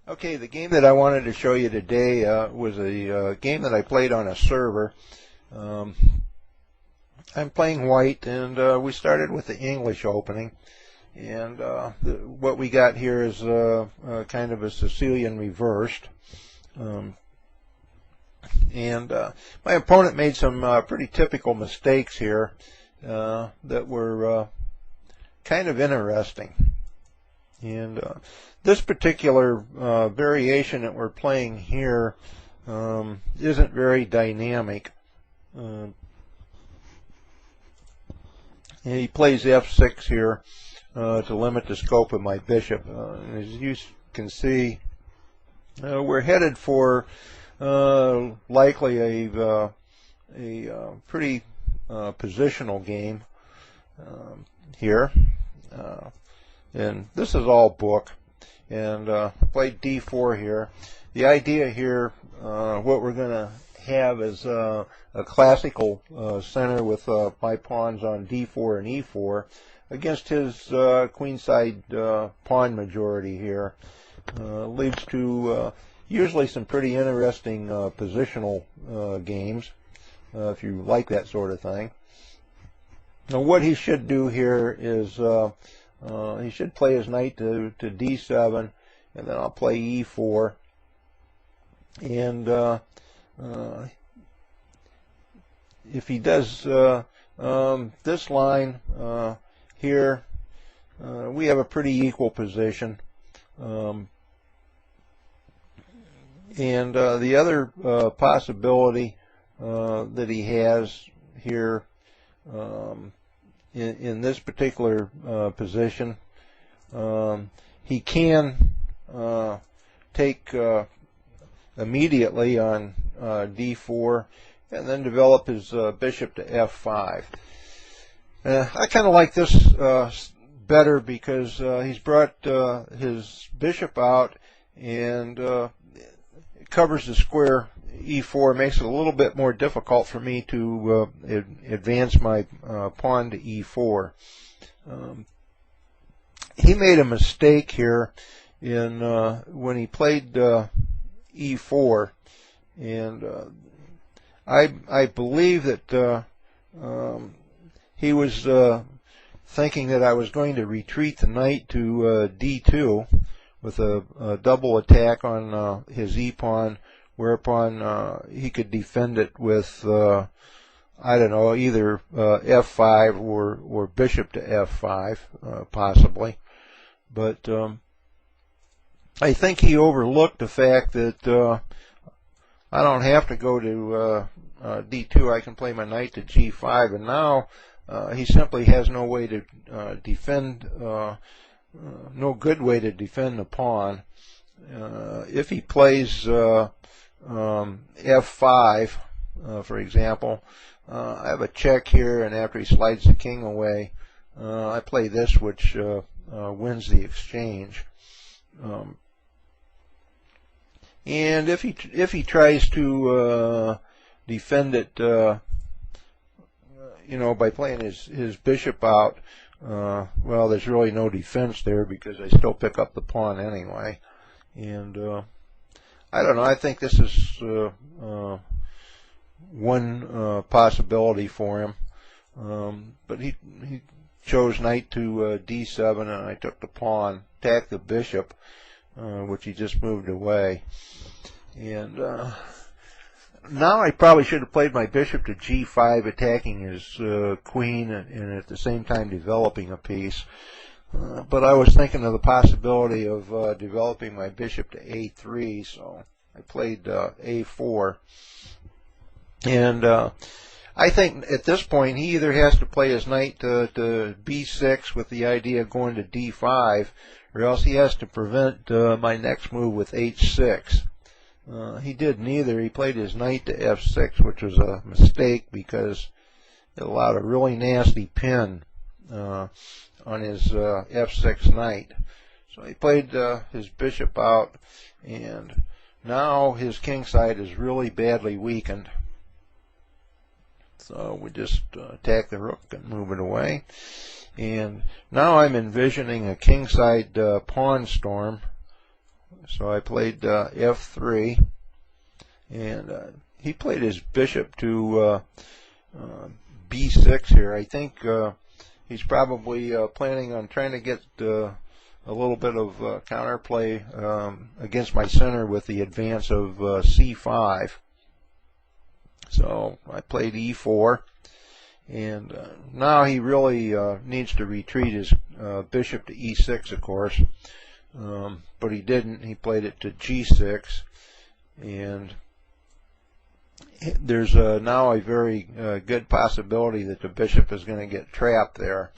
Okay, the game that I wanted to show you today was a game that I played on a server. I'm playing white, and we started with the English opening. And what we got here is kind of a Sicilian reversed. And my opponent made some pretty typical mistakes here that were kind of interesting. And this particular variation that we're playing here isn't very dynamic. He plays f6 here to limit the scope of my bishop. As you can see, we're headed for likely a pretty positional game here. And this is all book, and I played d4 here. The idea here, what we're going to have is a classical center with my pawns on d4 and e4 against his queenside pawn majority here. Leads to usually some pretty interesting positional games, if you like that sort of thing. Now what he should do here is he should play his knight to d7, and then I'll play e4. And if he does this line here, we have a pretty equal position. And the other possibility that he has here in this particular position, he can take immediately on d4 and then develop his bishop to f5. I kind of like this better because he's brought his bishop out and it covers the square e4, makes it a little bit more difficult for me to advance my pawn to e4. He made a mistake here in when he played e4, and I believe that he was thinking that I was going to retreat the knight to d2 with a double attack on his e-pawn, whereupon he could defend it with, I don't know, either f5 or bishop to f5, possibly. But I think he overlooked the fact that I don't have to go to d2. I can play my knight to g5, and now he simply has no way to defend, no good way to defend the pawn. If he plays f5, for example, I have a check here, and after he slides the king away, I play this, which wins the exchange. And if he tries to defend it, by playing his bishop out, well, there's really no defense there because I still pick up the pawn anyway. And I don't know. I think this is one possibility for him. But he chose knight to d7, and I took the pawn, attacked the bishop, which he just moved away. And now I probably should have played my bishop to g5, attacking his queen, and at the same time developing a piece. But I was thinking of the possibility of developing my bishop to a3, so I played a4. And I think at this point he either has to play his knight to b6 with the idea of going to d5, or else he has to prevent my next move with h6. He did neither. He played his knight to f6, which was a mistake because it allowed a really nasty pin on his f6 knight. So he played his bishop out, and now his king side is really badly weakened. So we just attack the rook and move it away. And now I'm envisioning a kingside pawn storm So I played f3, and he played his bishop to b6 here. I think he's probably planning on trying to get a little bit of counterplay against my center with the advance of c5. So I played e4, and now he really needs to retreat his bishop to e6, of course, but he didn't. He played it to g6, and there's now a very good possibility that the bishop is going to get trapped there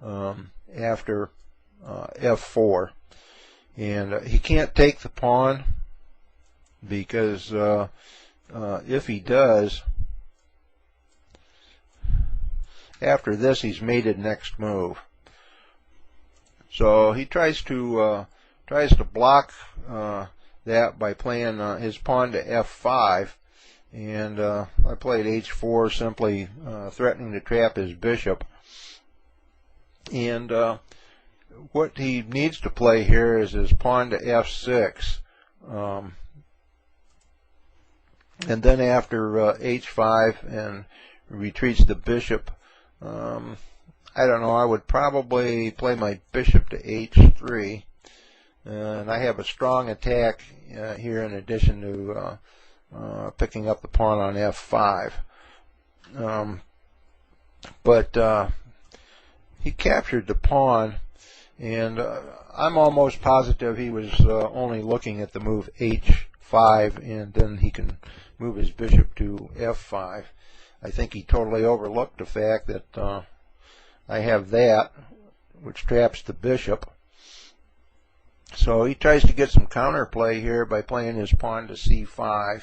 after f4, and he can't take the pawn, because if he does, after this he's mated next move. So he tries to block that by playing his pawn to f5, and I played h4, simply threatening to trap his bishop. And what he needs to play here is his pawn to f6, and then after h5 and retreats the bishop, I don't know, I would probably play my bishop to h3, and I have a strong attack here in addition to picking up the pawn on f5. But he captured the pawn, and I'm almost positive he was only looking at the move h5, and then he can move his bishop to f5. I think he totally overlooked the fact that I have that, which traps the bishop. So he tries to get some counterplay here by playing his pawn to c5,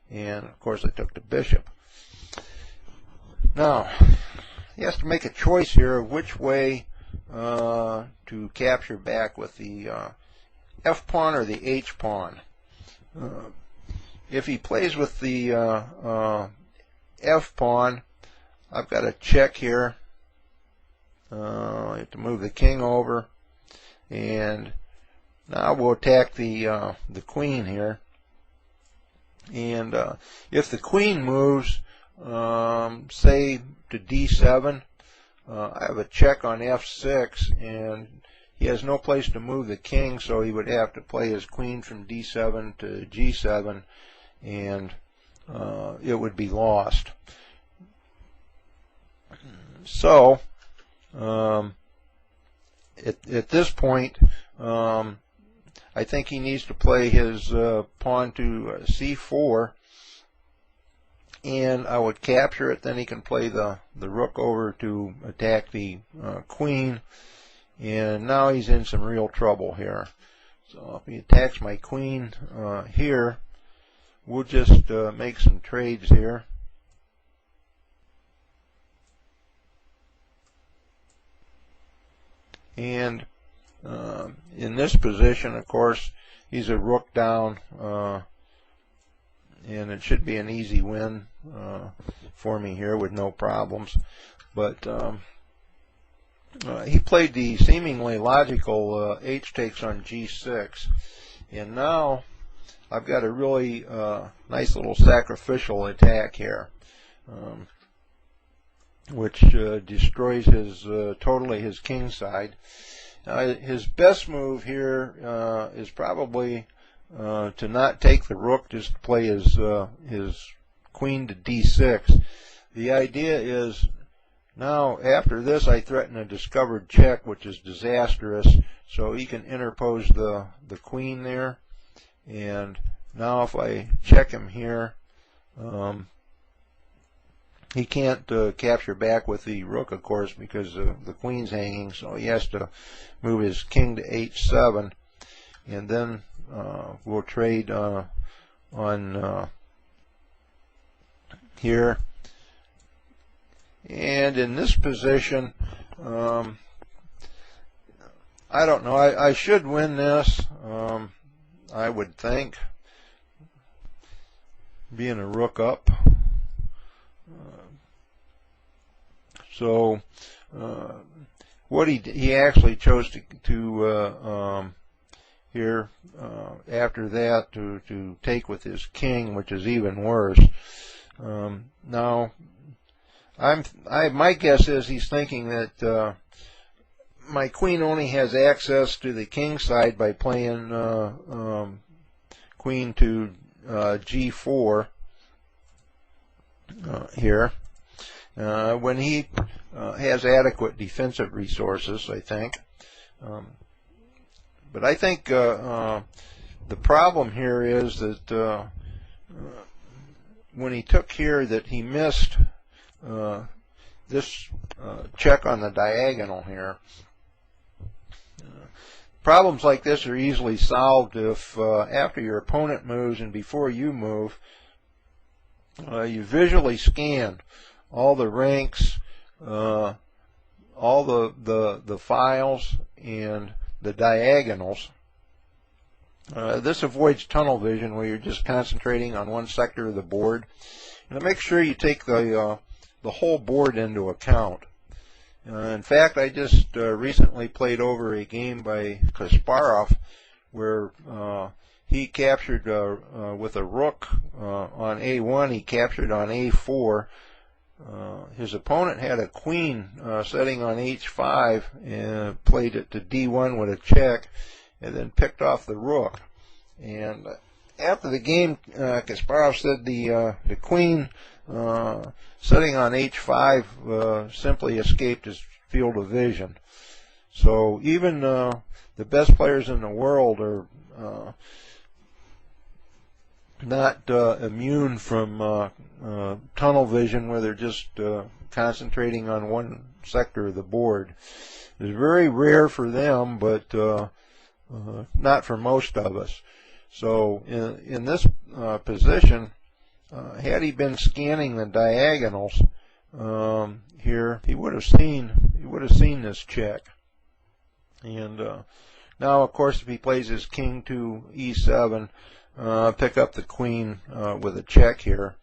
and of course I took the bishop. Now he has to make a choice here of which way to capture back, with the f pawn or the h pawn. If he plays with the f pawn, I've got a check here. I have to move the king over, and now we'll attack the queen here. And if the queen moves, say to d7, I have a check on f6, and he has no place to move the king, so he would have to play his queen from d7 to g7, and it would be lost. So at this point, I think he needs to play his pawn to c4, and I would capture it. Then he can play the rook over to attack the queen, and now he's in some real trouble here. So if he attacks my queen here, we'll just make some trades here. And in this position, of course, he's a rook down, and it should be an easy win for me here with no problems. But he played the seemingly logical h takes on g6, and now I've got a really nice little sacrificial attack here, which destroys his totally his king side. His best move here is probably to not take the rook, just to play his queen to d6. The idea is, now after this I threaten a discovered check, which is disastrous, so he can interpose the queen there. And now if I check him here, he can't capture back with the rook, of course, because the queen's hanging, so he has to move his king to h7, and then we'll trade on here. And in this position, I don't know, I should win this, I would think, being a rook up. So what he actually chose to here after that to take with his king, which is even worse. Now, my guess is he's thinking that my queen only has access to the king side by playing queen to g4 here, when he has adequate defensive resources, I think. But I think the problem here is that when he took here, that he missed this check on the diagonal here. Problems like this are easily solved if after your opponent moves and before you move, you visually scan all the ranks, all the files, and the diagonals. This avoids tunnel vision, where you're just concentrating on one sector of the board. And make sure you take the whole board into account. In fact, I just recently played over a game by Kasparov where he captured with a rook on a1, he captured on a4. His opponent had a queen setting on h5 and played it to d1 with a check, and then picked off the rook. And after the game, Kasparov said the queen setting on h5 simply escaped his field of vision. So even the best players in the world are not immune from tunnel vision, where they're just concentrating on one sector of the board. It's very rare for them, but not for most of us. So in this position, had he been scanning the diagonals here, he would have seen this check. And now, of course, if he plays his king to e7, pick up the queen with a check here.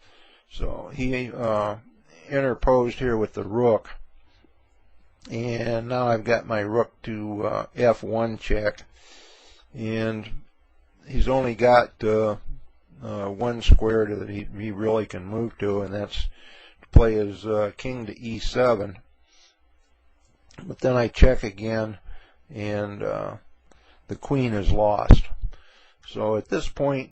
So he interposed here with the rook, and now I've got my rook to f1 check, and he's only got one square that he really can move to, and that's to play his king to e7. But then I check again, and the queen is lost. So at this point,